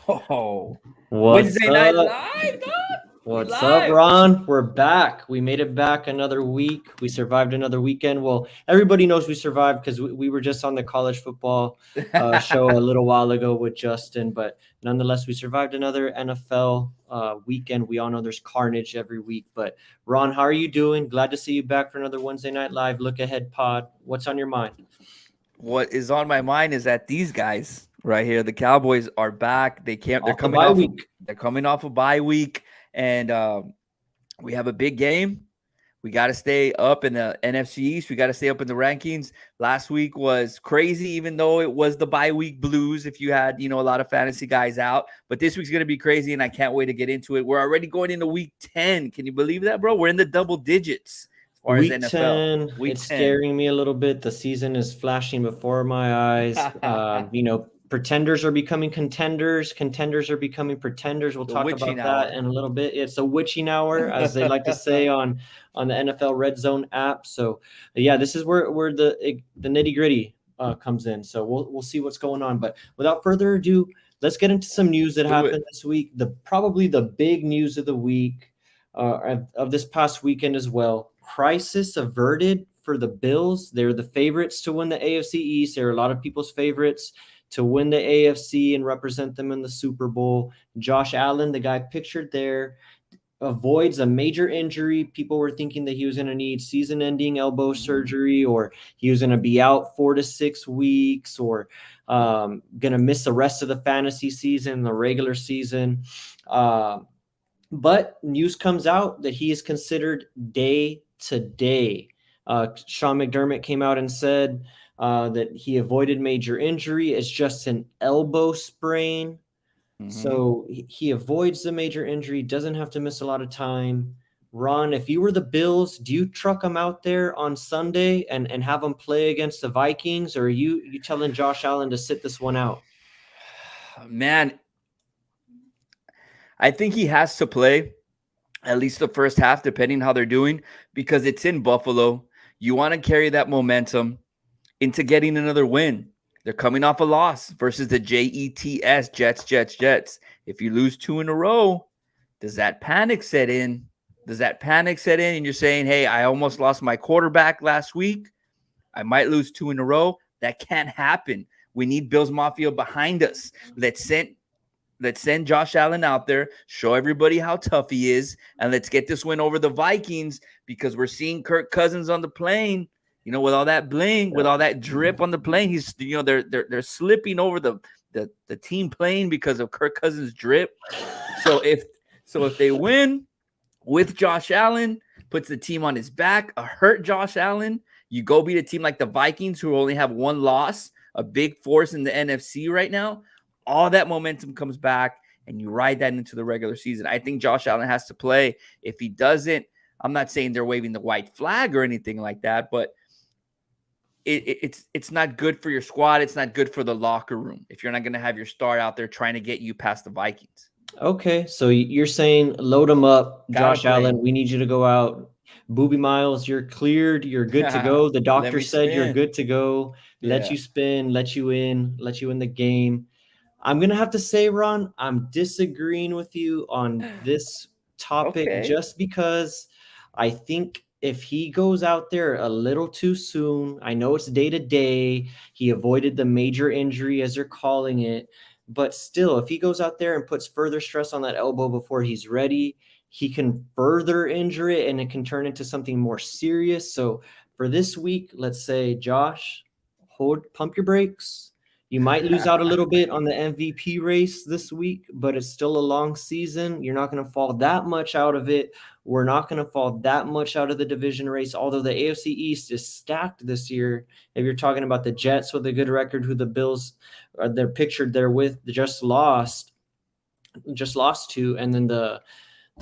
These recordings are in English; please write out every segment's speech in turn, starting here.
Oh, What's Wednesday night up? live, dog. We What's up, live. Ron? We're back. We made it back another week. We survived another weekend. Well, everybody knows we survived because we were just on the college football show a little while ago with Justin. But nonetheless, we survived another NFL weekend. We all know there's carnage every week. But Ron, how are you doing? Glad to see you back for another Wednesday Night Live Look Ahead pod. What's on your mind? What is on my mind is that these guys right here, the Cowboys, are back. They can't. They're Off the coming bye off. Of, week. they're coming off a bye week, and we have a big game. We got to stay up in the NFC East. We got to stay up in the rankings. Last week was crazy, even though it was the bye week blues. If you had, a lot of fantasy guys out, but this week's gonna be crazy, and I can't wait to get into it. We're already going into week 10. Can you believe that, bro? We're in the double digits as far as Week NFL. 10, Week it's 10. scaring me a little bit. The season is flashing before my eyes. The Pretenders are becoming contenders. Contenders are becoming pretenders. We'll talk witching about that hour. in a little bit. It's a witching hour, as they like to say on the NFL Red Zone app. So, yeah, this is where the nitty gritty comes in. So we'll see what's going on. But without further ado, let's get into some news that Do it. happened this week. Probably the big news of the week of this past weekend as well. Crisis averted for the Bills. They're the favorites to win the AFC East. They're a lot of people's favorites to win the AFC and represent them in the Super Bowl. Josh Allen, the guy pictured there, avoids a major injury. People were thinking that he was going to need season-ending elbow surgery, or he was going to be out 4 to 6 weeks, or going to miss the rest of the fantasy season, the regular season. But news comes out that he is considered day to day. Sean McDermott came out and said that he avoided major injury. It's just an elbow sprain. Mm-hmm. So he avoids the major injury, doesn't have to miss a lot of time. Ron, if you were the Bills, do you truck him out there on Sunday and have him play against the Vikings, or are you telling Josh Allen to sit this one out? Man, I think he has to play at least the first half, depending how they're doing, because it's in Buffalo. You want to carry that momentum into getting another win. They're coming off a loss versus the Jets, Jets. If you lose two in a row, does that panic set in? Does that panic set in? And you're saying, hey, I almost lost my quarterback last week. I might lose two in a row. That can't happen. We need Bills Mafia behind us. Let's send Josh Allen out there, show everybody how tough he is, and let's get this win over the Vikings because we're seeing Kirk Cousins on the plane. With all that bling, with all that drip on the plane, he's they're slipping over the team plane because of Kirk Cousins drip. So if they win with Josh Allen, puts the team on his back, a hurt Josh Allen, you go beat a team like the Vikings who only have one loss, a big force in the NFC right now. All that momentum comes back and you ride that into the regular season. I think Josh Allen has to play. If he doesn't, I'm not saying they're waving the white flag or anything like that, but it's not good for your squad. It's not good for the locker room if you're not going to have your star out there trying to get you past the Vikings. Okay, so you're saying load him up, Gotta Josh play. Allen. We need you to go out. Booby Miles, you're cleared. You're good to go. The Let doctor me said you're spin. good to go. Let Yeah. you spin, let you in the game. I'm gonna have to say, Ron, I'm disagreeing with you on this topic Okay. just because I think if he goes out there a little too soon, I know it's day to day. He avoided the major injury, as they're calling it. But still, if he goes out there and puts further stress on that elbow before he's ready, he can further injure it and it can turn into something more serious. So for this week, let's say, Josh, pump your brakes. You might lose out a little bit on the MVP race this week, but it's still a long season. You're not going to fall that much out of it. We're not going to fall that much out of the division race, although the AFC East is stacked this year. If you're talking about the Jets with a good record, who the Bills they're pictured there with, just lost to, and then the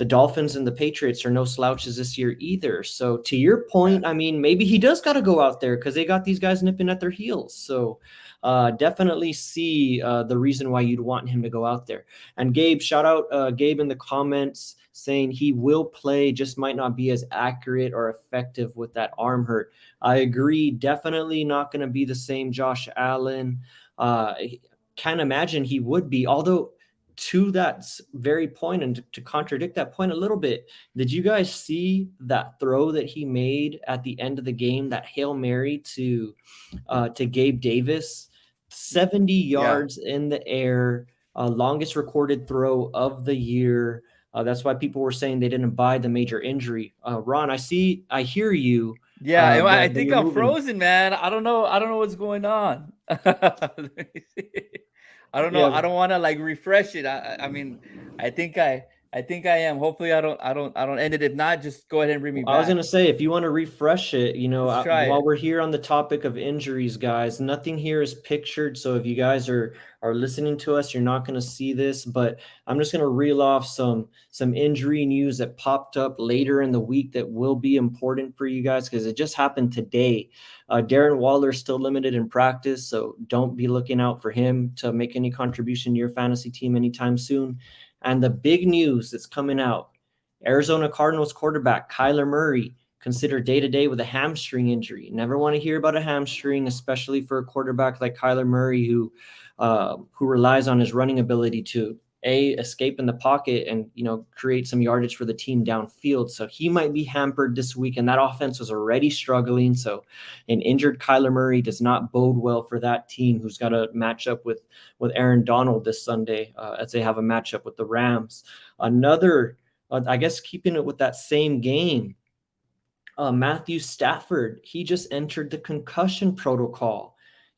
Dolphins and the Patriots are no slouches this year either. So to your point, I mean, maybe he does got to go out there because they got these guys nipping at their heels. So definitely see the reason why you'd want him to go out there. And Gabe, shout out Gabe in the comments saying he will play, just might not be as accurate or effective with that arm hurt. I agree. Definitely not going to be the same Josh Allen. Can't imagine he would be, although to that very point, and to contradict that point a little bit, did you guys see that throw that he made at the end of the game, that Hail Mary to Gabe Davis, 70 Yeah. yards in the air, longest recorded throw of the year. That's why people were saying they didn't buy the major injury. Ron, I hear you, Yeah, I but think you're I'm moving. frozen, man. I don't know. I don't know what's going on. Let me see. I don't know. Yeah, I don't want to like refresh it. I mean, I think I think I am. Hopefully, I don't end it. If not, just go ahead and bring me I was back. going to say, if you want to refresh it, Let's try while it. we're here on the topic of injuries, guys, nothing here is pictured. So if you guys are listening to us, you're not going to see this, but I'm just going to reel off some injury news that popped up later in the week that will be important for you guys because it just happened today. Darren Waller is still limited in practice, so don't be looking out for him to make any contribution to your fantasy team anytime soon. And the big news that's coming out, Arizona Cardinals quarterback Kyler Murray considered day-to-day with a hamstring injury. Never want to hear about a hamstring, especially for a quarterback like Kyler Murray, who relies on his running ability to escape in the pocket and create some yardage for the team downfield. So he might be hampered this week, and that offense was already struggling. So an injured Kyler Murray does not bode well for that team, who's got a matchup with Aaron Donald this Sunday, as they have a matchup with the Rams. Another, I guess, keeping it with that same game, Matthew Stafford, he just entered the concussion protocol.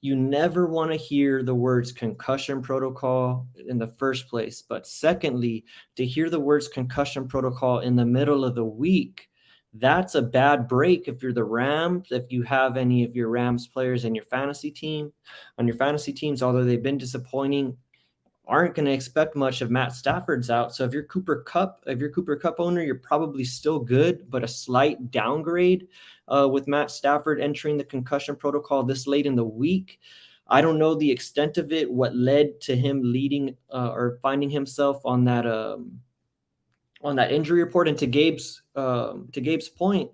You never want to hear the words concussion protocol in the first place. But secondly, to hear the words concussion protocol in the middle of the week, that's a bad break if you're the Rams, if you have any of your Rams players in your fantasy team, on your fantasy teams, although they've been disappointing, aren't going to expect much of Matt Stafford's out. So if you're Cooper Cup owner, you're probably still good, but a slight downgrade with Matt Stafford entering the concussion protocol this late in the week. I don't know the extent of it, what led to him leading or finding himself on that injury report. And to Gabe's point,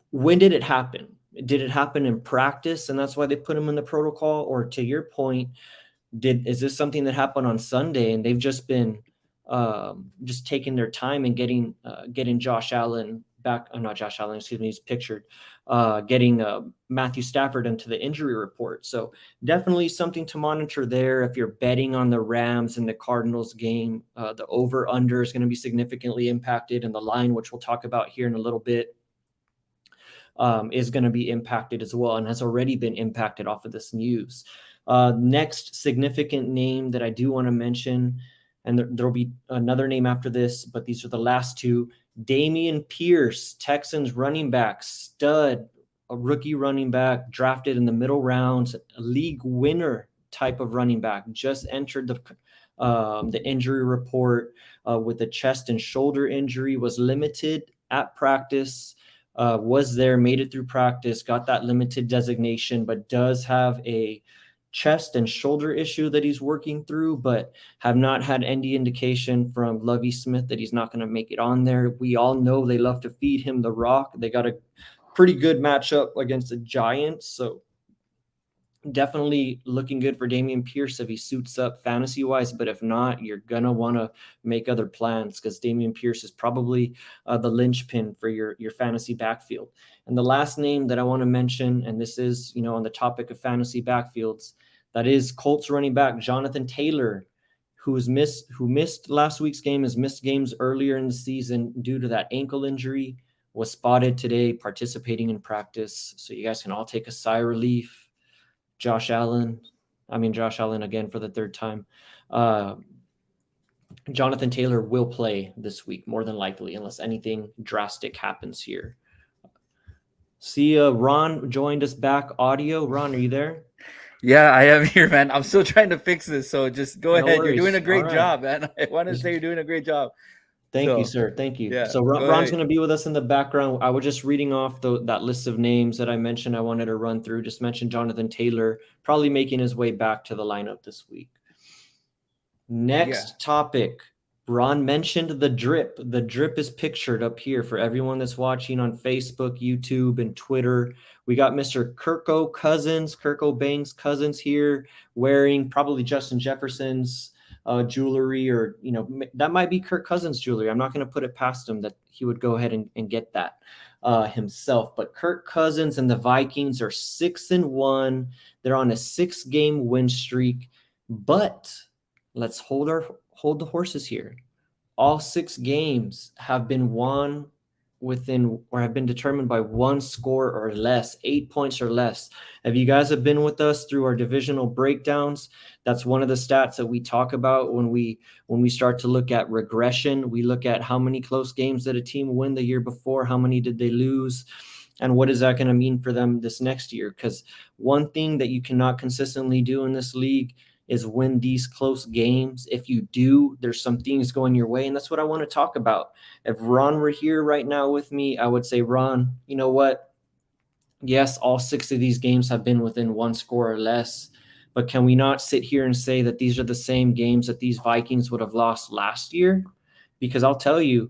when did it happen? Did it happen in practice, and that's why they put him in the protocol? Or to your point, is this something that happened on Sunday and they've just been just taking their time and getting Josh Allen back? Not Josh Allen, excuse me, he's pictured, getting Matthew Stafford into the injury report. So definitely something to monitor there. If you're betting on the Rams and the Cardinals game, the over under is going to be significantly impacted, and the line, which we'll talk about here in a little bit, is going to be impacted as well, and has already been impacted off of this news. Next significant name that I do want to mention, and there'll be another name after this, but these are the last two. Dameon Pierce, Texans running back, stud, a rookie running back, drafted in the middle rounds, a league winner type of running back, just entered the injury report with a chest and shoulder injury, was limited at practice. Was there, made it through practice, got that limited designation, but does have a chest and shoulder issue that he's working through, but have not had any indication from Lovie Smith that he's not going to make it on there. We all know they love to feed him the rock. They got a pretty good matchup against the Giants, so definitely looking good for Dameon Pierce if he suits up fantasy wise. But if not, you're gonna want to make other plans, because Dameon Pierce is probably the linchpin for your fantasy backfield. And the last name that I want to mention, and this is on the topic of fantasy backfields, that is Colts running back Jonathan Taylor, who missed last week's game, has missed games earlier in the season due to that ankle injury. Was spotted today participating in practice, so you guys can all take a sigh of relief. Josh Allen again for the third time. Jonathan Taylor will play this week, more than likely, unless anything drastic happens here. See, Ron joined us back audio. Ron, are you there? Yeah, I am here, man. I'm still trying to fix this, so just go No ahead. You're doing worries. a All great right. job, man. I want to say you're doing a great job. Thank you, So, sir. Thank you. yeah, So go Ron's ahead. going to be with us in the background. I was just reading off that list of names that I mentioned I wanted to run through. Just mentioned Jonathan Taylor, probably making his way back to the lineup this week. Next topic. Ron mentioned the drip. The drip is pictured up here for everyone that's watching on Facebook, YouTube, and Twitter. We got Mr. Kirko Banks Cousins here, wearing probably Justin Jefferson's jewelry, or that might be Kirk Cousins jewelry. I'm not going to put it past him that he would go ahead and get that himself. But Kirk Cousins and the Vikings are 6-1. They're on a 6-game win streak. But let's hold the horses here. All 6 games have been won within, or have been determined by 1 score or less, 8 points or less. If you guys have been with us through our divisional breakdowns, that's one of the stats that we talk about when we start to look at regression. We look at how many close games did a team win the year before, how many did they lose, and what is that going to mean for them this next year? Because one thing that you cannot consistently do in this league is win these close games. If you do, there's some things going your way, and that's what I want to talk about. If Ron were here right now with me, I would say, Ron, you know what? Yes, all 6 of these games have been within 1 score or less, but can we not sit here and say that these are the same games that these Vikings would have lost last year? Because I'll tell you,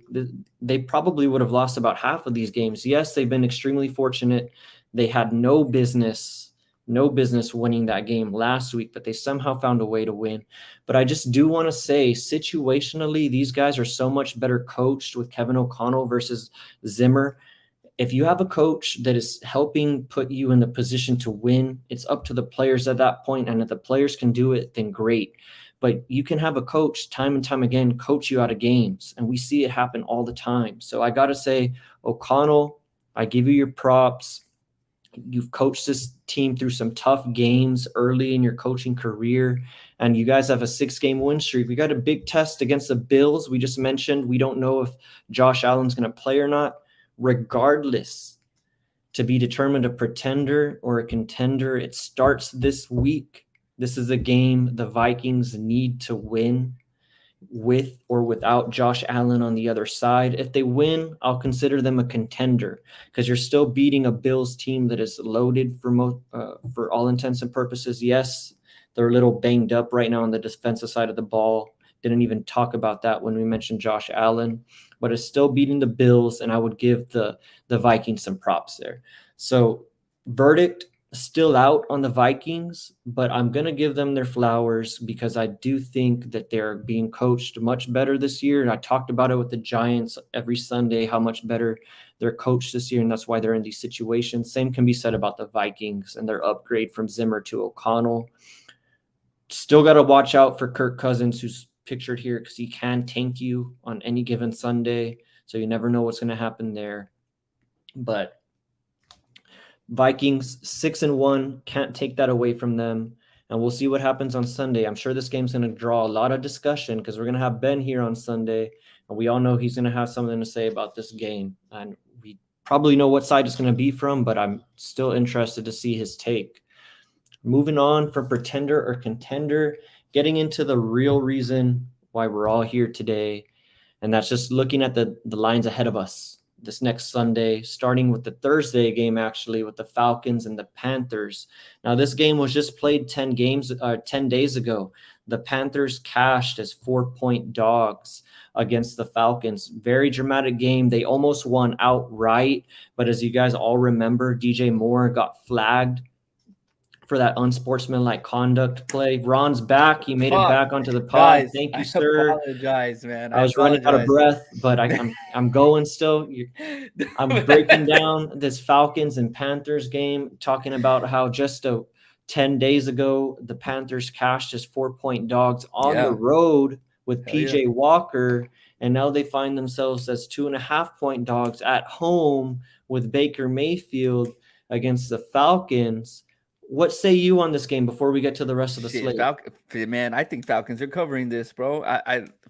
they probably would have lost about half of these games. Yes, they've been extremely fortunate. They had no business winning that game last week, but they somehow found a way to win. But I just do want to say, situationally, these guys are so much better coached with Kevin O'Connell versus Zimmer. If you have a coach that is helping put you in the position to win, it's up to the players at that point. And if the players can do it, then great. But you can have a coach time and time again coach you out of games, and we see it happen all the time. So I got to say, O'Connell, I give you your props. You've coached this team through some tough games early in your coaching career, and you guys have a 6-game win streak. We got a big test against the Bills. We just mentioned we don't know if Josh Allen's going to play or not. Regardless, to be determined a pretender or a contender, it starts this week. This is a game the Vikings need to win, with or without Josh Allen on the other side. If they win, I'll consider them a contender, because you're still beating a Bills team that is loaded for all intents and purposes. Yes, they're a little banged up right now on the defensive side of the ball. Didn't even talk about that when we mentioned Josh Allen, but it's still beating the Bills, and I would give the Vikings some props there. So verdict, still out on the Vikings, but I'm going to give them their flowers because I do think that they're being coached much better this year. And I talked about it with the Giants every Sunday, how much better they're coached this year, and that's why they're in these situations. Same can be said about the Vikings and their upgrade from Zimmer to O'Connell. Still got to watch out for Kirk Cousins, who's pictured here, because he can tank you on any given Sunday. So you never know what's going to happen there. But Vikings 6-1, can't take that away from them. And we'll see what happens on Sunday. I'm sure this game's going to draw a lot of discussion, because we're going to have Ben here on Sunday, and we all know he's going to have something to say about this game. And we probably know what side it's going to be from, but I'm still interested to see his take. Moving on from pretender or contender, getting into the real reason why we're all here today, and that's just looking at the lines ahead of us this next Sunday, starting with the Thursday game, actually, with the Falcons and the Panthers. Now, this game was just played 10 days ago. The Panthers cashed as 4-point dogs against the Falcons. Very dramatic game. They almost won outright, but as you guys all remember, DJ Moore got flagged for that unsportsmanlike conduct play. Ron's back. He made it back onto the pod. Guys, Thank you, I sir. apologize, man. I was running out of breath, but I'm going still. I'm breaking down this Falcons and Panthers game, talking about how just 10 days ago, the Panthers cashed as 4-point dogs on the road with PJ Walker, and now they find themselves as 2.5-point dogs at home with Baker Mayfield against the Falcons. What say you on this game before we get to the rest of the slate? Man, I think Falcons are covering this, bro.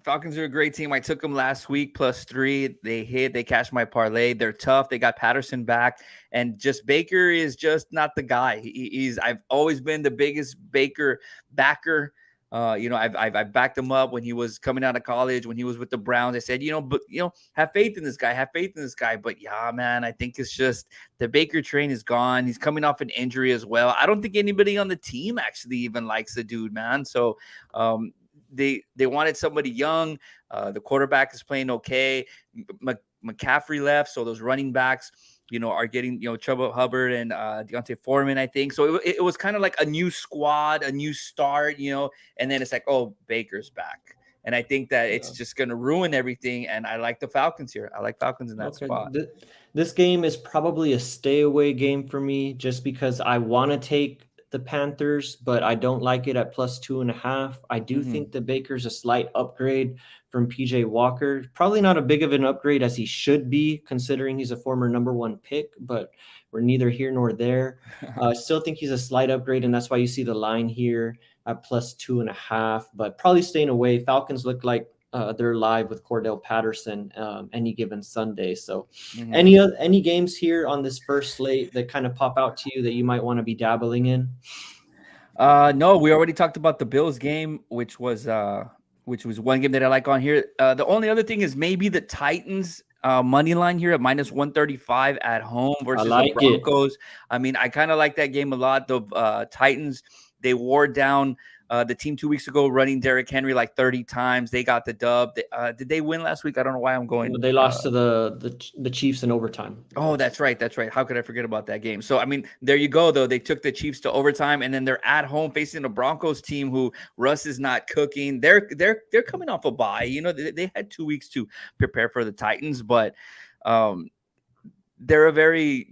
Falcons are a great team. I took them last week +3. They hit. They cashed my parlay. They're tough. They got Patterson back, and just Baker is just not the guy. I've always been the biggest Baker backer. I've backed him up when he was coming out of college, when he was with the Browns. I said, have faith in this guy, But yeah, man, I think it's just the Baker train is gone. He's coming off an injury as well. I don't think anybody on the team actually even likes the dude, man. So they wanted somebody young. The quarterback is playing okay. McCaffrey left, so those running backs are getting, Chuba Hubbard and Deontay Foreman, I think. So it was kind of like a new squad, a new start, and then it's like, oh, Baker's back. And I think that it's Yeah. just going to ruin everything. And I like the Falcons here. I like Falcons in that Okay. spot. This game is probably a stay away game for me just because I want to take the Panthers, but I don't like it at plus 2.5. I do Hmm. think the Baker's a slight upgrade from PJ Walker. Probably not a big of an upgrade as he should be, considering he's a former #1 pick, but we're neither here nor there. I still think he's a slight upgrade, and that's why you see the line here at plus 2.5, but probably staying away. Falcons look like they're live with Cordell Patterson any given Sunday. So, Hmm. any games here on this first slate that kind of pop out to you that you might want to be dabbling in? No, we already talked about the Bills game, which was one game that I like on here. The only other thing is maybe the Titans money line here at minus 135 at home I versus the like it. Broncos. I mean, I kind of like that game a lot. The Titans, they wore down the team 2 weeks ago, running Derrick Henry like 30 times. They got the dub. Did they win last week? I don't know why I'm going. They lost to the Chiefs in overtime. Oh, that's right. That's right. How could I forget about that game? So, I mean, there you go, though. They took the Chiefs to overtime, and then they're at home facing the Broncos team who Russ is not cooking. They're coming off a bye. They had 2 weeks to prepare for the Titans, but um, they're a very,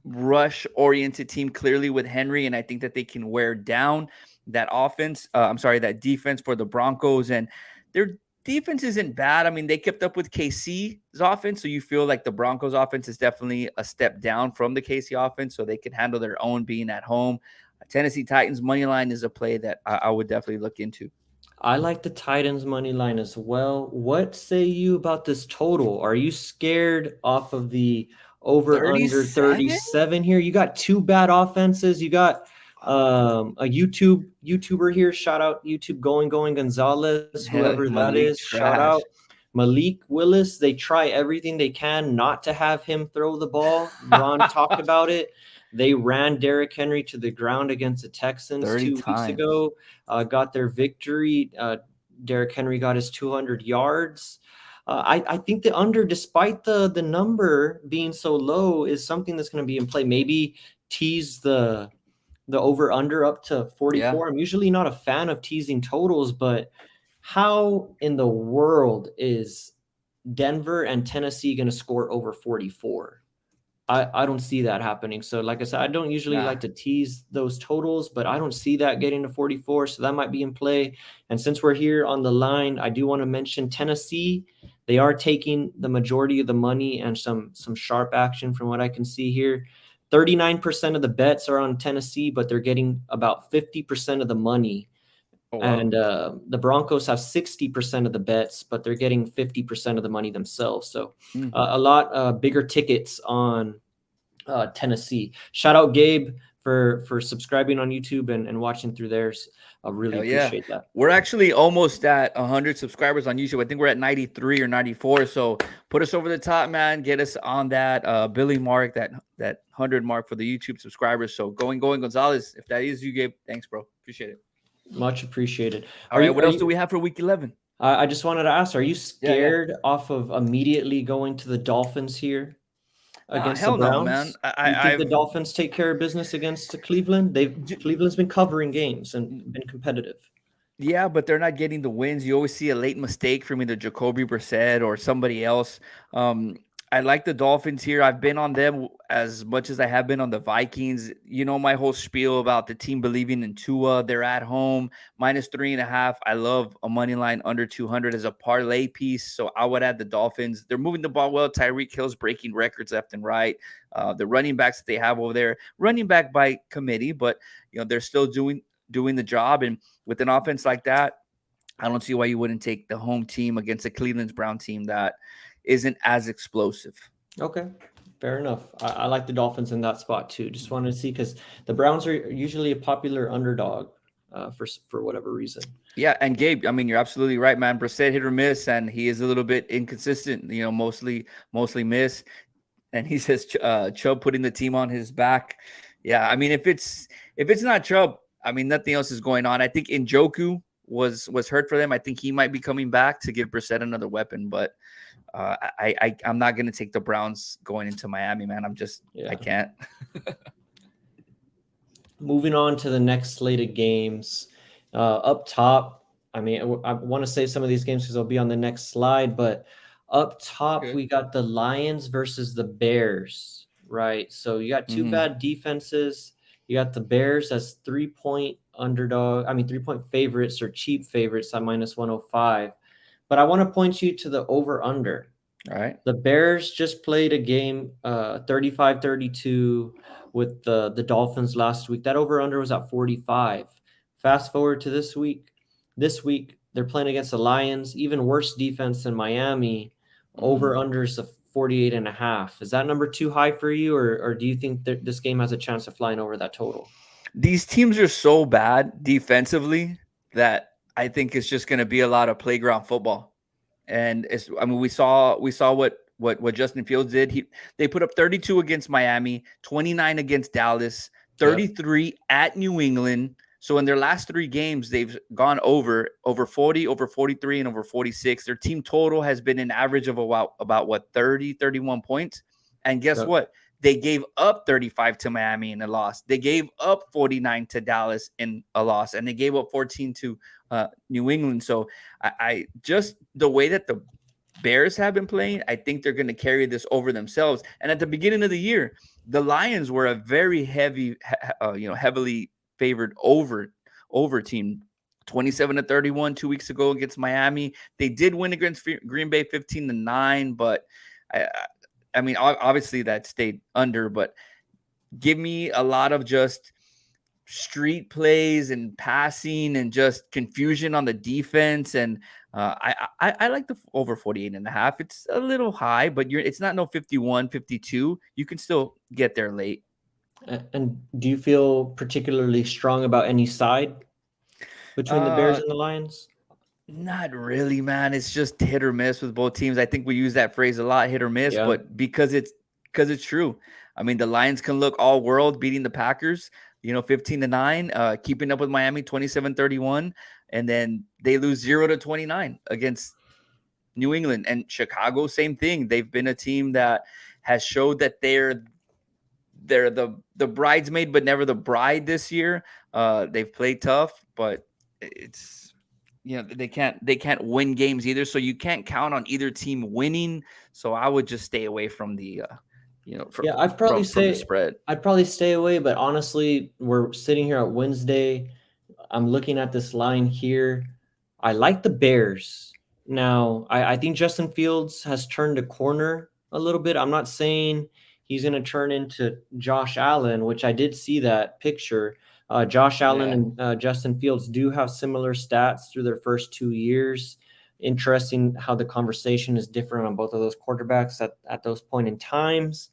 rush-oriented team, clearly with Henry, and I think that they can wear down that offense. I'm sorry, that defense for the Broncos, and their defense isn't bad. I mean, they kept up with KC's offense, so you feel like the Broncos offense is definitely a step down from the KC offense, so they can handle their own being at home. Tennessee Titans money line is a play that I would definitely look into. I like the Titans money line as well. What say you about this total? Are you scared off of the over under 37? 37 here? You got two bad offenses. You got a YouTuber here. Shout out YouTube going Gonzalez, whoever that is. Malik Shout out trash. Malik Willis. They try everything they can not to have him throw the ball. Ron talked about it. They ran Derrick Henry to the ground against the Texans 30 2 weeks times. ago. Got their victory. Derrick Henry got his 200 yards. I think the under, despite the number being so low, is something that's going to be in play. Maybe tease the over under up to Yeah. 44. I'm usually not a fan of teasing totals, but how in the world is Denver and Tennessee going to score over 44? I don't see that happening. So, like I said, I don't usually Nah. like to tease those totals, but I don't see that getting to 44. So that might be in play. And since we're here on the line, I do want to mention Tennessee. They are taking the majority of the money and some sharp action from what I can see here. 39% of the bets are on Tennessee, but they're getting about 50% of the money. Oh, wow. And the Broncos have 60% of the bets, but they're getting 50% of the money themselves. So Mhm. a lot bigger tickets on Tennessee. Shout out Gabe for subscribing on YouTube and watching through theirs. I really Hell yeah. appreciate that. We're actually almost at 100 subscribers on YouTube. I think we're at 93 or 94. So put us over the top, man. Get us on that Billy mark, that 100 mark for the YouTube subscribers. So going Gonzalez, if that is you, Gabe, thanks, bro. Appreciate it. Much appreciated. All right. What else do we have for week 11? I just wanted to ask, are you Yeah, yeah. scared off of immediately going to the Dolphins here against the Hell no, man. Browns? You think the I've Dolphins take care of business against Cleveland? Cleveland's been covering games and been competitive. Yeah, but they're not getting the wins. You always see a late mistake from either Jacoby Brissett or somebody else. Um, I like the Dolphins here. I've been on them as much as I have been on the Vikings. You know my whole spiel about the team believing in Tua. They're at home, minus 3.5. I love a money line under 200 as a parlay piece. So I would add the Dolphins. They're moving the ball well. Tyreek Hill's breaking records left and right. The running backs that they have over there, running back by committee, but they're still doing the job. And with an offense like that, I don't see why you wouldn't take the home team against the Cleveland's Brown team that isn't as explosive. Okay, fair enough. I like the Dolphins in that spot too. Just wanted to see because the Browns are usually a popular underdog for whatever reason. Yeah, and Gabe, I mean, you're absolutely right, man. Brissett hit or miss, and he is a little bit inconsistent. Mostly miss. And he says Chubb putting the team on his back. Yeah, I mean, if it's not Chubb, I mean, nothing else is going on. I think Njoku was hurt for them. I think he might be coming back to give Brissett another weapon, but I'm not gonna take the Browns going into Miami, man. I Yeah. can't. Moving on to the next slate of games. Up top, I mean, I want to say some of these games because they'll be on the next slide, but up top, Good. we got the Lions versus the Bears, right? So you got two Mhm. bad defenses. You got the Bears as 3-point underdog, I mean, 3-point favorites or cheap favorites at minus 105. But I want to point you to the over under. All right. The Bears just played a game 35-32 with the Dolphins last week. That over under was at 45. Fast forward to this week. This week they're playing against the Lions, even worse defense than Miami. Over Mhm. under is a 48 and a half. Is that number too high for you, or do you think that this game has a chance of flying over that total? These teams are so bad defensively that I think it's just gonna be a lot of playground football. And I mean, we saw what Justin Fields did. They put up 32 against Miami, 29 against Dallas, Yep. 33 at New England. So in their last 3 games, they've gone over 40, over 43, and over 46. Their team total has been an average of about what 30, 31 points. And guess Yep. what? They gave up 35 to Miami in a loss. They gave up 49 to Dallas in a loss, and they gave up 14 to New England. So I just the way that the Bears have been playing, I think they're going to carry this over themselves. And at the beginning of the year, the Lions were a very heavily favored over team. 27-31 2 weeks ago against Miami. They did win against Green Bay 15-9, but I, I mean, obviously that stayed under. But give me a lot of just street plays and passing and just confusion on the defense. And I like the over 48.5. It's a little high, but it's not no 51, 52. You can still get there late. And do you feel particularly strong about any side between the Bears Uh, and the Lions? Not really, man. It's just hit or miss with both teams. I think we use that phrase a lot, hit or miss, Yeah. but because it's true. I mean, the Lions can look all world beating the Packers, 15-9, keeping up with Miami 27-31, and then they lose 0-29 against New England. And Chicago, same thing. They've been a team that has showed that they're the bridesmaid, but never the bride this year. They've played tough, but it's they can't win games either. So you can't count on either team winning. So I would just stay away from the Yeah, from the spread. I'd probably stay away, but honestly, we're sitting here at Wednesday. I'm looking at this line here. I like the Bears. Now, I think Justin Fields has turned a corner a little bit. I'm not saying he's going to turn into Josh Allen, which I did see that picture. Josh Allen Yeah. and Justin Fields do have similar stats through their first 2 years. Interesting how the conversation is different on both of those quarterbacks at those point in times,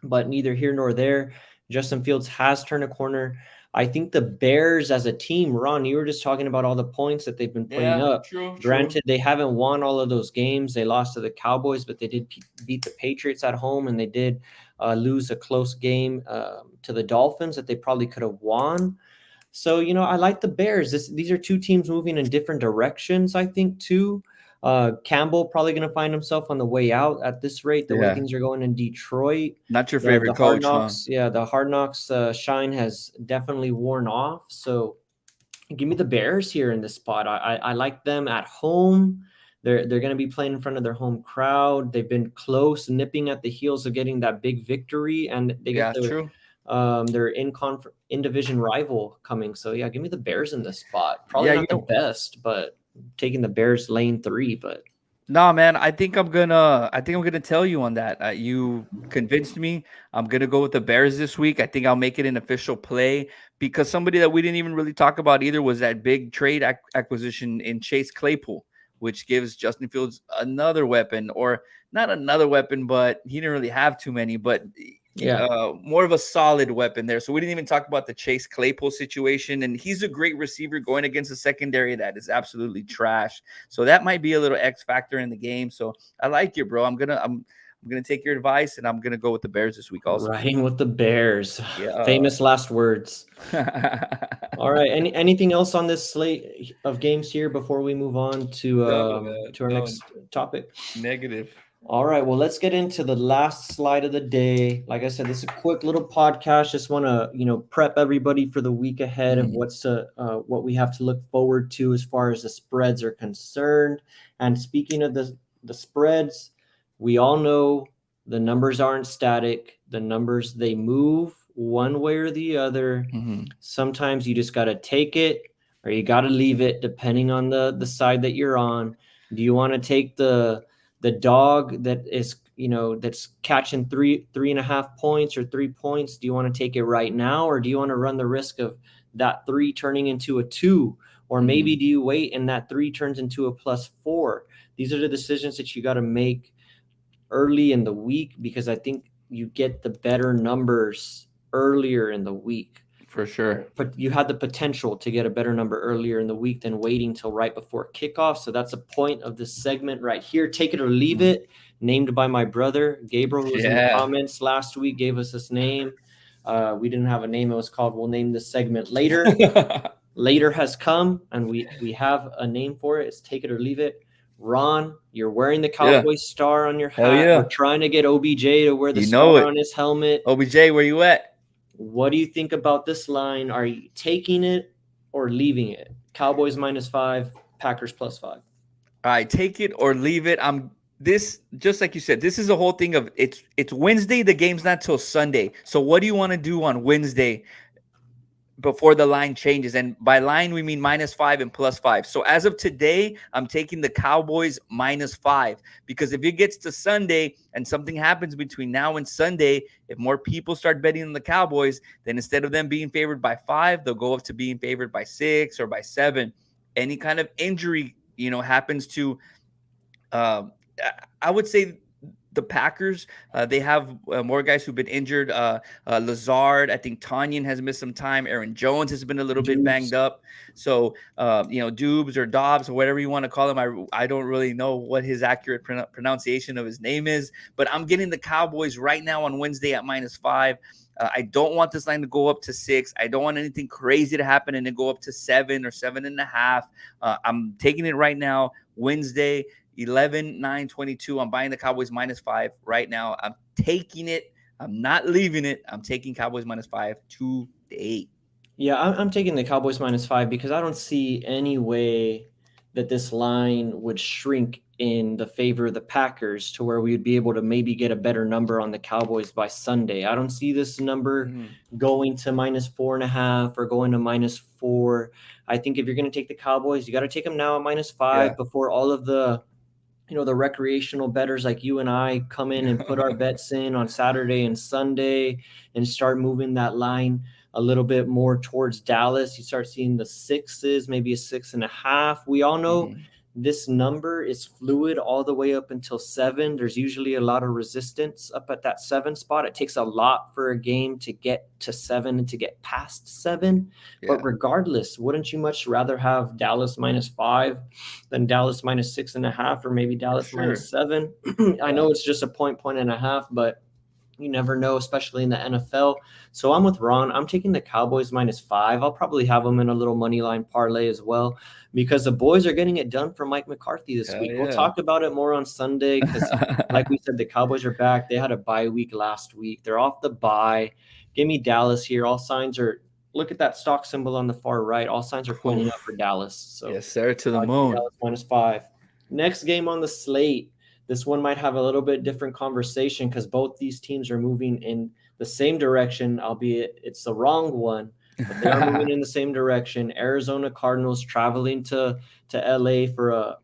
but neither here nor there. Justin Fields has turned a corner. I think the Bears as a team, Ron, you were just talking about all the points that they've been putting Yeah, up. true, true. Granted, they haven't won all of those games. They lost to the Cowboys, but they did beat the Patriots at home, and they did lose a close game to the Dolphins that they probably could have won. So, I like the Bears. These are two teams moving in different directions, I think, too. Campbell probably going to find himself on the way out at this rate, the way Yeah. things are going in Detroit. Not your The favorite Hard coach, huh? Knocks, yeah, the Hard Knocks shine has definitely worn off. So give me the Bears here in this spot. I like them at home. They're going to be playing in front of their home crowd. They've been close, nipping at the heels of getting that big victory, and they get Yeah, true. their in division rival coming. So yeah, give me the Bears in this spot. Probably Yeah, not the best, but taking the Bears lane 3. But no, man. I think I'm gonna tell you on that. You convinced me. I'm gonna go with the Bears this week. I think I'll make it an official play because somebody that we didn't even really talk about either was that big trade acquisition in Chase Claypool, which gives Justin Fields another weapon, or not another weapon, but he didn't really have too many. But yeah, more of a solid weapon there. So we didn't even talk about the Chase Claypool situation, and he's a great receiver going against a secondary that is absolutely trash. So that might be a little X factor in the game. So I like you, bro. I'm gonna take your advice, and I'm gonna go with the Bears this week also. riding with the Bears. Yeah. Famous last words. All right. Anything else on this slate of games here before we move on No, to man. to our No, next topic? negative. All right, well, let's get into the last slide of the day. Like I said, this is a quick little podcast. Just want to, prep everybody for the week ahead of Mhm. what we have to look forward to as far as the spreads are concerned. And speaking of the spreads, we all know the numbers aren't static. The numbers, they move one way or the other. Mhm. Sometimes you just got to take it or you got to leave it, depending on the side that you're on. Do you want to take the dog that is that's catching three and a half points or 3 points? Do you want to take it right now, or do you want to run the risk of that three turning into a two, or maybe Mhm. do you wait and that three turns into a +4? These are the decisions that you got to make early in the week, because I think you get the better numbers earlier in the week. For sure. But you had the potential to get a better number earlier in the week than waiting till right before kickoff. So that's a point of this segment right here. Take it or leave Mhm. it. Named by my brother Gabriel, who was in the Yeah. comments last week, gave us this name. We didn't have a name. It was called "We'll name this segment later." Later has come, and we have a name for it. It's take it or leave it. Ron, you're wearing the Yeah. Cowboy star on your Hell hat. We're yeah. trying to get OBJ to wear the You know star it. on his helmet. OBJ, where you at? What do you think about this line? Are you taking it or leaving it? Cowboys -5, Packers +5. All right, take it or leave it. I'm this just like you said. This is a whole thing of it's Wednesday. The game's not till Sunday. So what do you want to do on Wednesday before the line changes? And by line we mean -5 and +5. So as of today, I'm taking the Cowboys -5, because if it gets to Sunday and something happens between now and Sunday, if more people start betting on the Cowboys, then instead of them being favored by 5, they'll go up to being favored by 6 or by 7. Any kind of injury, happens to, um, I would say, the Packers. They have more guys who've been injured. Lazard, I think Tanyan has missed some time. Aaron Jones has been a little bit Dubes. banged up. So, Dubes or Dobbs or whatever you want to call him. I don't really know what his accurate pronunciation of his name is, but I'm getting the Cowboys right now on Wednesday at -5. I don't want this line to go up to 6. I don't want anything crazy to happen and it go up to 7 or 7.5. I'm taking it right now, Wednesday, 11/9/22. I'm buying the Cowboys -5 right now. I'm taking it. I'm not leaving it. I'm taking Cowboys -5 today. Yeah, I'm taking the Cowboys -5 because I don't see any way that this line would shrink in the favor of the Packers to where we would be able to maybe get a better number on the Cowboys by Sunday. I don't see this number Mhm. going to -4.5 or going to -4. I think if you're going to take the Cowboys, you got to take them now at Yeah. -5 before all of the recreational bettors like you and I come in and put our bets in on Saturday and Sunday and start moving that line a little bit more towards Dallas. You start seeing the sixes, maybe a 6.5. We all know Mhm. this number is fluid all the way up until 7. There's usually a lot of resistance up at that 7 spot. It takes a lot for a game to get to 7 and to get past 7. But Yeah. regardless, wouldn't you much rather have Dallas -5 than Dallas -6.5, or maybe For Dallas sure. -7? I Yeah. know it's just a point and a half, but you never know, especially in the NFL. So I'm with Ron. I'm taking the Cowboys -5. I'll probably have them in a little money line parlay as well, because the boys are getting it done for Mike McCarthy this Hell week. We'll yeah. talk about it more on Sunday because, like we said, the Cowboys are back. They had a bye week last week. They're off the bye. Give me Dallas here. All signs are, look at that stock symbol on the far right. All signs are pointing up Oof. for Dallas. So Yes, sir. To the give me moon. Dallas -5. Next game on the slate. This one might have a little bit different conversation because both these teams are moving in the same direction, albeit it's the wrong one, but they are moving in the same direction. Arizona Cardinals traveling to LA for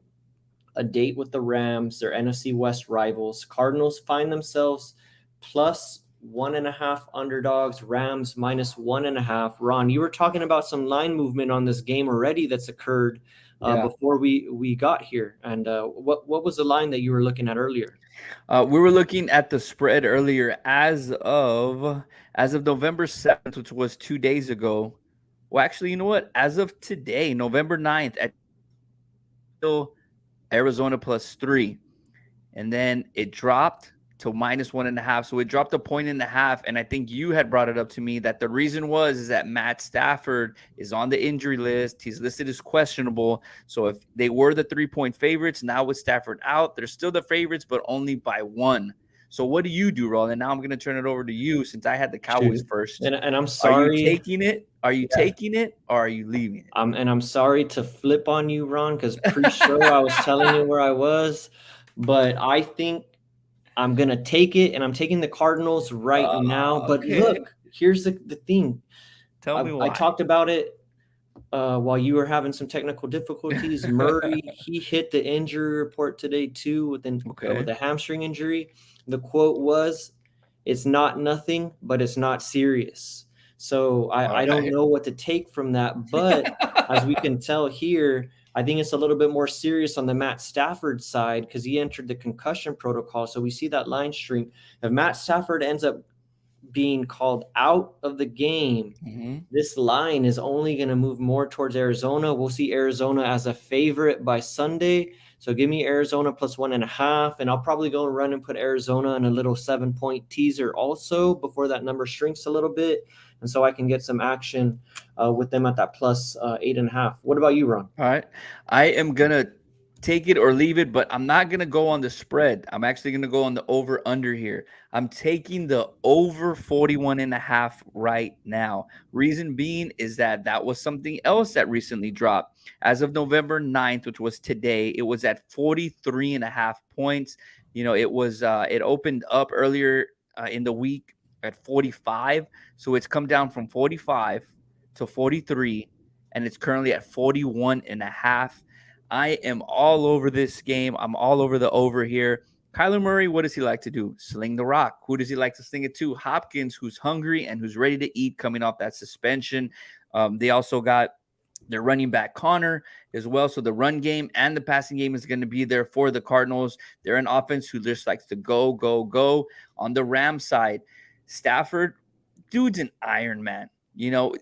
a date with the Rams, their NFC West rivals. Cardinals find themselves +1.5 underdogs, Rams -1.5. Ron, you were talking about some line movement on this game already that's occurred Yeah. before we got here. And what was the line that you were looking at earlier? We were looking at the spread earlier as of November 7th, which was 2 days ago. Well, actually, you know what? As of today, November 9th, at still Arizona +3. And then it dropped. to -1.5. So it dropped a point and a half. And I think you had brought it up to me that the reason is that Matt Stafford is on the injury list. He's listed as questionable. So if they were the 3-point favorites, now with Stafford out, they're still the favorites, but only by 1. So what do you do, Roland? Now I'm going to turn it over to you since I had the Cowboys Shoot. first. And I'm Are you sorry. taking it? Are you Yeah. taking it or are you leaving it? I'm sorry to flip on you, Ron, because pre-show I was telling you where I was, but I think I'm gonna take it, and I'm taking the Cardinals right now. But Okay. look, here's the thing. Tell me I why. talked about it while you were having some technical difficulties. Murray, he hit the injury report today too with Okay. a hamstring injury. The quote was, "It's not nothing, but it's not serious." So All I don't right. know what to take from that, but as we can tell here, I think it's a little bit more serious on the Matt Stafford side because he entered the concussion protocol. So we see that line shrink. If Matt Stafford ends up being called out of the game, Mhm. this line is only going to move more towards Arizona. We'll see Arizona as a favorite by Sunday. So give me Arizona +1.5, and I'll probably go and run and put Arizona in a little 7-point teaser also before that number shrinks a little bit, and so I can get some action with them at that plus 8.5. What about you, Ron? All right. I am going to take it or leave it, but I'm not going to go on the spread. I'm actually going to go on the over under here. I'm taking the over 41.5 right now. Reason being is that that was something else that recently dropped. As of November 9th, which was today, it was at 43.5 points. It opened up earlier in the week at 45. So it's come down from 45 to 43, and it's currently at 41.5. I am all over this game. I'm all over the over here. Kyler Murray, what does he like to do? Sling the rock. Who does he like to sling it to? Hopkins, who's hungry and who's ready to eat coming off that suspension. They also got their running back Connor as well. So the run game and the passing game is going to be there for the Cardinals. They're an offense who just likes to go, go, go. On the Rams side, Stafford, dude's an Iron Man.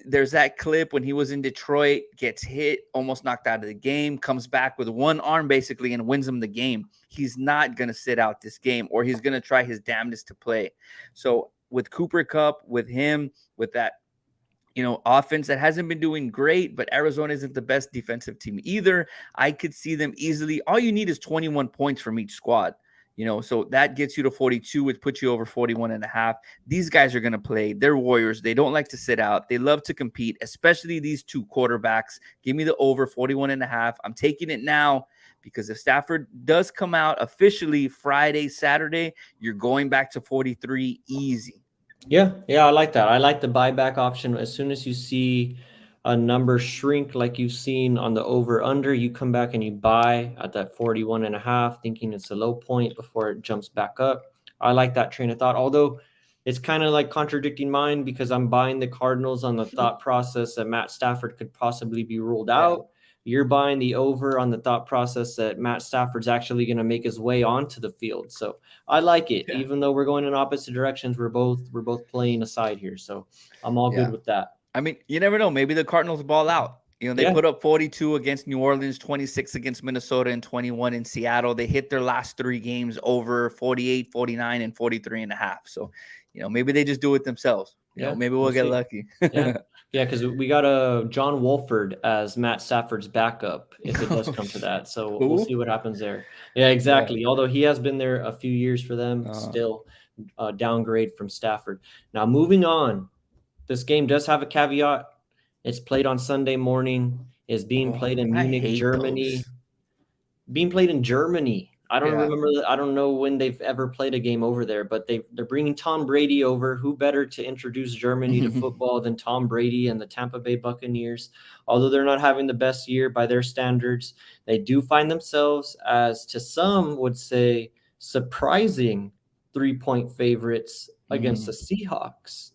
There's that clip when he was in Detroit, gets hit, almost knocked out of the game, comes back with one arm basically and wins him the game. He's not going to sit out this game, or he's going to try his damnedest to play. So with Cooper Kupp, with him, with that offense that hasn't been doing great, but Arizona isn't the best defensive team either. I could see them easily. All you need is 21 points from each squad. So that gets you to 42, which puts you over 41.5. These guys are going to play. They're warriors. They don't like to sit out. They love to compete, especially these two quarterbacks. Give me the over 41.5. I'm taking it now because if Stafford does come out officially Friday, Saturday, you're going back to 43 easy. Yeah, I like that. I like the buyback option. As soon as you see a number shrink like you've seen on the over under, you come back and you buy at that 41.5, thinking it's a low point before it jumps back up. I like that train of thought. Although it's kind of like contradicting mine because I'm buying the Cardinals on the thought process that Matt Stafford could possibly be ruled Yeah. out. You're buying the over on the thought process that Matt Stafford's actually going to make his way onto the field. So I like it. Yeah. Even though we're going in opposite directions, we're both playing a side here. So I'm all good Yeah. with that. I mean, you never know. Maybe the Cardinals ball out. They Yeah. put up 42 against New Orleans, 26 against Minnesota, and 21 in Seattle. They hit their last 3 games over 48, 49, and 43.5. So, maybe they just do it themselves. Yeah. Maybe we'll We'll get see. lucky. Yeah. Yeah, because we got a John Wolford as Matt Stafford's backup if it does come to that. So we'll see Who? what happens there. Yeah, Yeah. exactly. Although he has been there a few years for them, Uh, still downgrade from Stafford. Now moving on, this game does have a caveat. It's played on Sunday morning. Is being oh, played in I Munich, hate Germany. those. Being played in Germany. I don't Yeah. remember. I don't know when they've ever played a game over there, but they're bringing Tom Brady over. Who better to introduce Germany to football than Tom Brady and the Tampa Bay Buccaneers? Although they're not having the best year by their standards, they do find themselves as, to some would say, surprising 3-point favorites against the Mm. Seahawks.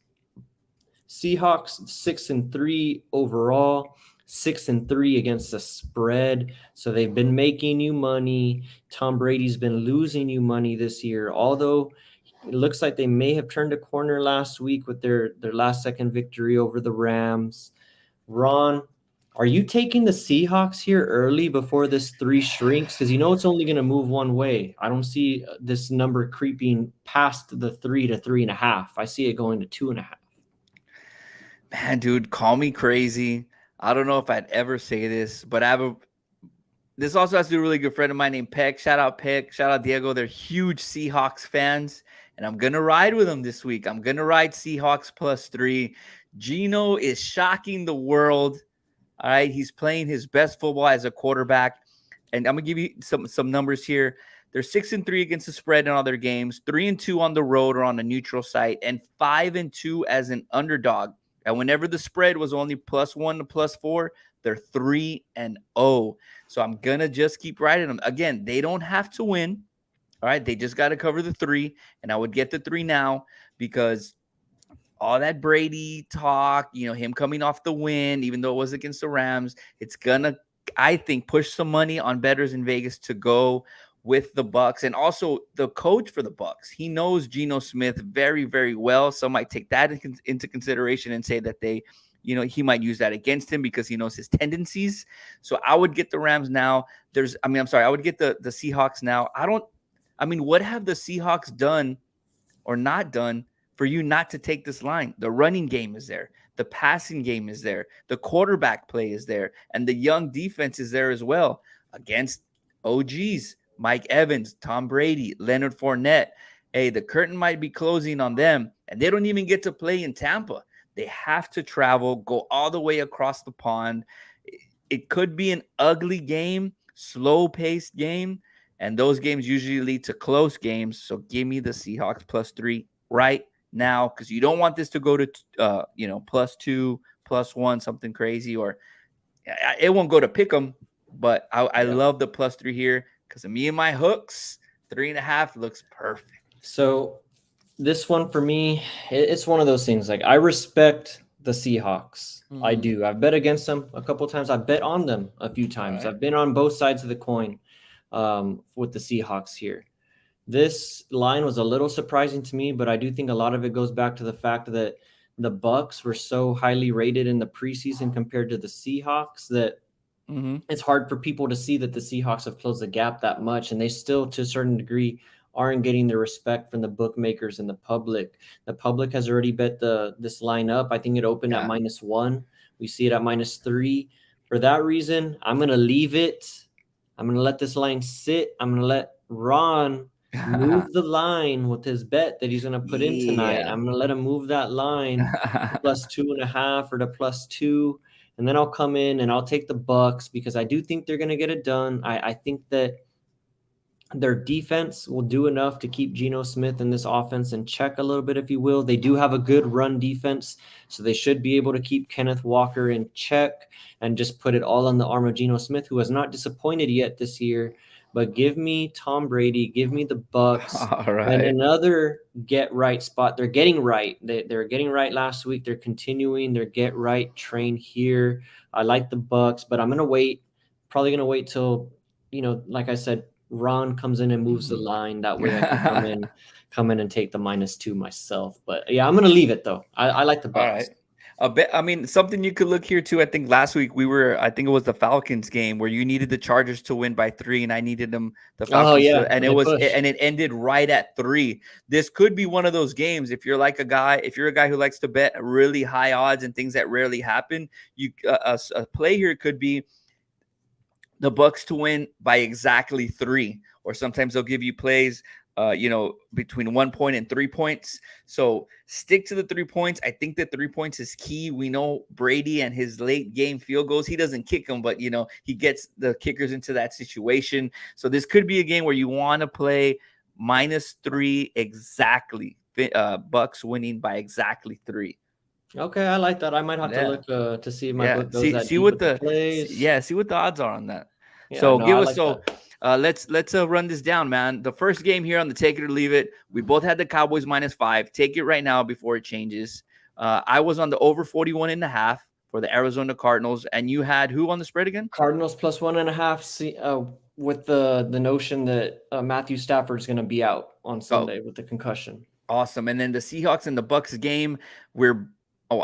Seahawks 6-3 overall, 6-3 against the spread. So they've been making you money. Tom Brady's been losing you money this year. Although it looks like they may have turned a corner last week with their last second victory over the Rams. Ron, Are you taking the Seahawks here early before this 3 shrinks? Because you know it's only going to move one way. I don't see this number creeping past the 3 to 3.5. I see it going to 2.5. Man, dude, call me crazy. I don't know if I'd ever say this, but I have a. This also has to do with a really good friend of mine named Peck. Shout out Peck. Shout out Diego. They're huge Seahawks fans, and I'm gonna ride with them this week. I'm gonna ride Seahawks +3. Gino is shocking the world. All right, he's playing his best football as a quarterback, and I'm gonna give you some numbers here. They're 6-3 against the spread in all their games, 3-2 on the road or on a neutral site, and 5-2 as an underdog. And whenever the spread was only +1 to +4, they're 3-0. So I'm gonna just keep riding them. Again, they don't have to win. All right, they just got to cover the 3, and I would get the 3 now because all that Brady talk, him coming off the win, even though it was against the Rams, it's gonna, I think, push some money on bettors in Vegas to go with the Bucks. And also the coach for the Bucks, he knows Geno Smith very, very well. Some might take that into consideration and say that he might use that against him because he knows his tendencies. So I would get the Rams now. I would get the Seahawks now. What have the Seahawks done or not done for you not to take this line? The running game is there. The passing game is there. The quarterback play is there. And the young defense is there as well against OGs, Mike Evans, Tom Brady, Leonard Fournette. Hey, the curtain might be closing on them, and they don't even get to play in Tampa. They have to travel, go all the way across the pond. It could be an ugly game, slow-paced game, and those games usually lead to close games. So give me the Seahawks +3 right now, because you don't want this to go to +2, +1, something crazy, or it won't go to pick them. But I love the +3 here because of me and my hooks. 3.5 looks perfect. So this one for me, it's one of those things. Like, I respect the Seahawks. I do. I've bet against them a couple times. I've bet on them a few times. Right. I've been on both sides of the coin with the Seahawks here. This line was a little surprising to me, but I do think a lot of it goes back to the fact that the Bucks were so highly rated in the preseason compared to the Seahawks that it's hard for people to see that the Seahawks have closed the gap that much, and they still, to a certain degree, aren't getting the respect from the bookmakers and the public. The public has already bet this line up. I think it opened at -1. We see it at -3. For that reason, I'm going to leave it. I'm going to let this line sit. I'm going to let Ron move the line with his bet that he's going to put in tonight. I'm going to let him move that line to +2.5 or to +2. And then I'll come in and I'll take the Bucks because I do think they're going to get it done. I think that their defense will do enough to keep Geno Smith in this offense in check a little bit, if you will. They do have a good run defense, so they should be able to keep Kenneth Walker in check and just put it all on the arm of Geno Smith, who has not disappointed yet this year. But give me Tom Brady, give me the Bucks, and another get right spot. They're getting right. They're getting right last week. They're continuing their get right train here. I like the Bucks, but I'm gonna wait. Probably gonna wait till, like I said, Ron comes in and moves the line. That way I can come in and take the -2 myself. But yeah, I'm gonna leave it though. I like the Bucks. All right. Something you could look here too. I think last week I think it was the Falcons game where you needed the Chargers to win by 3, and I needed the Falcons and it ended right at 3. This could be one of those games. If you're a guy who likes to bet really high odds and things that rarely happen, a play here could be the Bucks to win by exactly 3, or sometimes they'll give you plays between 1 point and 3 points. So stick to the 3 points. I think that 3 points is key. We know Brady and his late game field goals. He doesn't kick them, but he gets the kickers into that situation. So this could be a game where you want to play -3 exactly. Bucks winning by exactly 3. Okay, I like that. I might have to look to see if my book goes that deep with the plays. See what the odds are on that. Let's run this down, man. The first game here on the take it or leave it, we both had the Cowboys -5. Take it right now before it changes. I was on the over 41.5 for the Arizona Cardinals, and you had who on the spread again? Cardinals +1.5. With the notion that Matthew Stafford's going to be out on Sunday with the concussion. Awesome. And then the Seahawks and the Bucks game,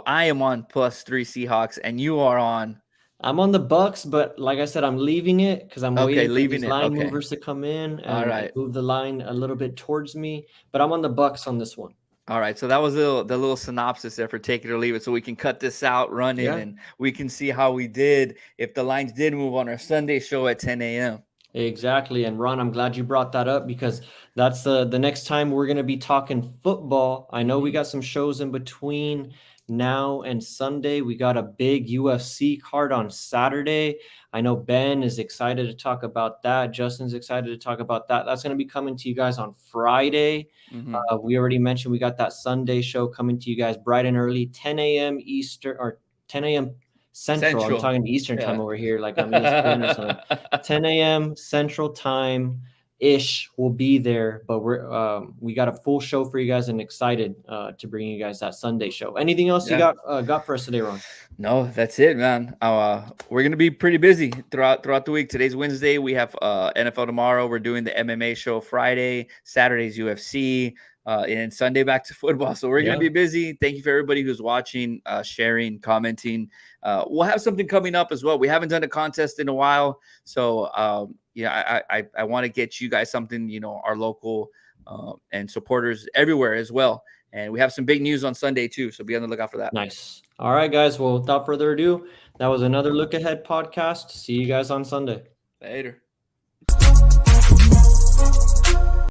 I am on +3 Seahawks, and you are on. I'm on the Bucks, but like I said, I'm leaving it because I'm Okay, waiting for leaving these it. line Okay. movers to come in All and right. move the line a little bit towards me. But I'm on the Bucks on this one. All right. So that was the little synopsis there for take it or leave it. So we can cut this out, run it, Yeah. and we can see how we did if the lines did move on our Sunday show at 10 a.m. Exactly. And Ron, I'm glad you brought that up because that's the next time we're going to be talking football. I know we Mm-hmm. got some shows in between now and Sunday. We got a big UFC card on Saturday. I know Ben is excited to talk about that. Justin's excited to talk about that. That's going to be coming to you guys on Friday. Mm-hmm. We already mentioned we got that Sunday show coming to you guys bright and early, 10 a.m. Eastern or 10 a.m. Central. I'm Central. talking Eastern time Yeah. over here, like I'm ESPN or something. 10 a.m. Central Time ish will be there, but we got a full show for you guys and excited to bring you guys that Sunday show. Anything else you Yeah. got for us today, Ron? No, that's it, man. We're gonna be pretty busy throughout the week. Today's Wednesday. We have NFL tomorrow. We're doing the MMA show Friday. Saturday's UFC. And Sunday back to football. So we're gonna Yeah, be busy. Thank you for everybody who's watching, sharing, commenting. We'll have something coming up as well. We haven't done a contest in a while, so yeah, I want to get you guys something. Our local and supporters everywhere as well. And we have some big news on Sunday too. So be on the lookout for that. nice. All right, guys. Well, without further ado, that was another Look Ahead podcast. See you guys on Sunday. Later.